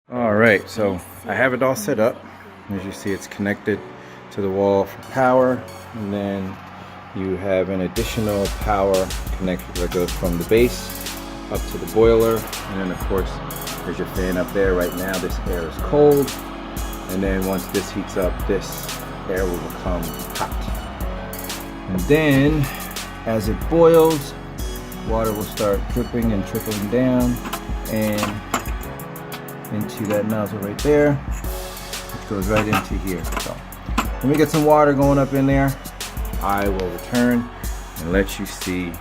Alright, so I have it all set up. As you see, it's connected to the wall for power, and then you have an additional power connector that goes from the base up to the boiler, and then of course there's your fan up there. Right now this air is cold, and then once this heats up, this air will become hot. And then as it boils, water will start dripping and trickling down and into that nozzle right there, which goes right into here. So when we get some water going up in there, I will return and let you see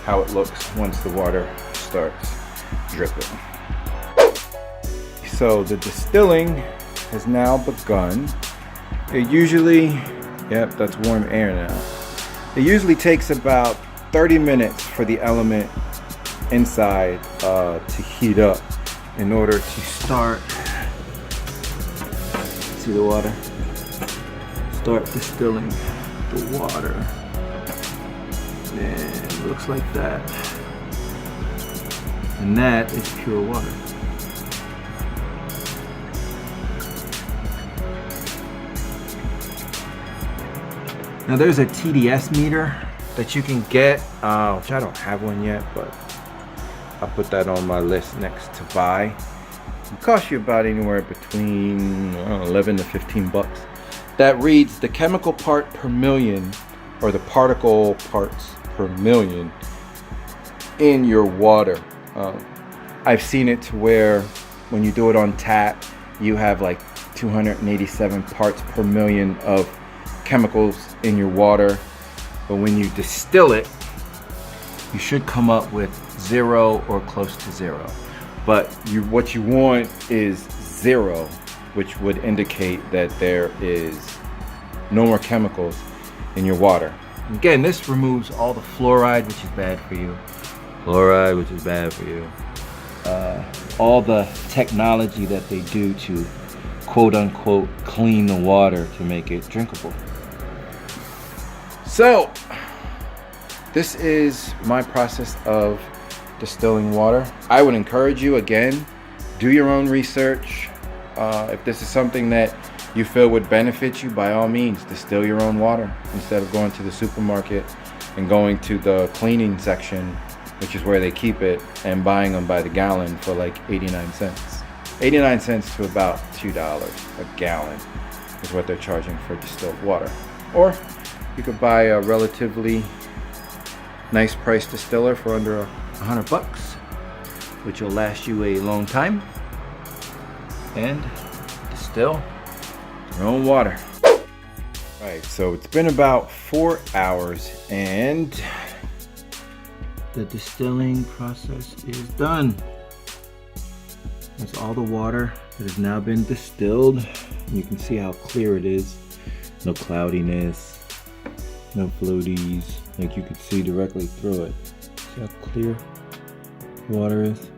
how it looks once the water starts dripping. So the distilling has now begun. It usually, yep, that's warm air now. It usually takes about 30 minutes for the element inside to heat up in order to start, see the water? Start distilling the water. And it looks like that. And that is pure water. Now there's a TDS meter that you can get, which I don't have one yet, but I'll put that on my list next to buy. It costs you about anywhere between 11 to 15 bucks. That reads the chemical part per million, or the particle parts per million in your water. I've seen it to where when you do it on tap, you have like 287 parts per million of chemicals in your water. But when you distill it, you should come up with 0 or close to 0. But what you want is 0, which would indicate that there is no more chemicals in your water. Again, this removes all the fluoride, which is bad for you. Fluoride, which is bad for you. All the technology that they do to quote unquote clean the water to make it drinkable. So this is my process of distilling water. I would encourage you, again, do your own research. If this is something that you feel would benefit you, by all means, distill your own water instead of going to the supermarket and going to the cleaning section, which is where they keep it, and buying them by the gallon for like 89 cents. 89 cents to about $2 a gallon is what they're charging for distilled water. Or you could buy a relatively nice price distiller for under 100 bucks, which will last you a long time, and distill your own water. Right, so it's been about 4 hours and the distilling process is done. That's all the water that has now been distilled. You can see how clear it is. No cloudiness, no floaties, like you could see directly through it. See how clear the water is?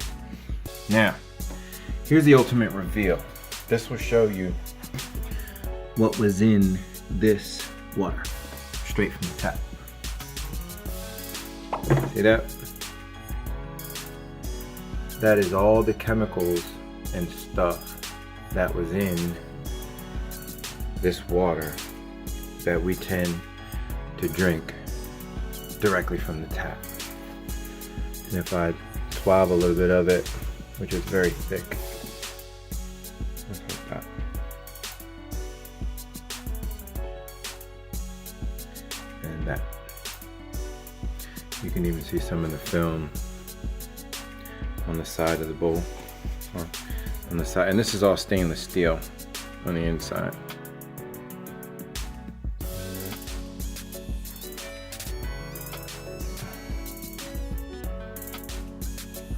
Now, here's the ultimate reveal. This will show you what was in this water, straight from the tap. See that? That is all the chemicals and stuff that was in this water that we tend to drink directly from the tap. And if I swab a little bit of it, which is very thick, just like that. And that. You can even see some of the film on the side of the bowl, on the side, and this is all stainless steel on the inside.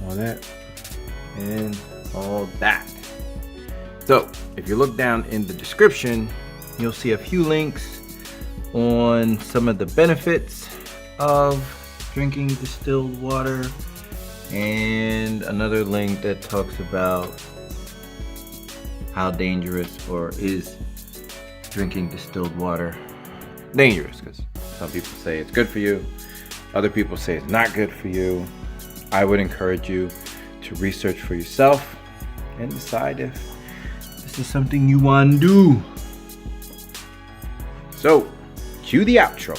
All that and all that. So if you look down in the description, you'll see a few links on some of the benefits of drinking distilled water, and another link that talks about how dangerous, or is drinking distilled water dangerous, because some people say it's good for you, other people say it's not good for you. I would encourage you to research for yourself and decide if this is something you want to do. So, cue the outro.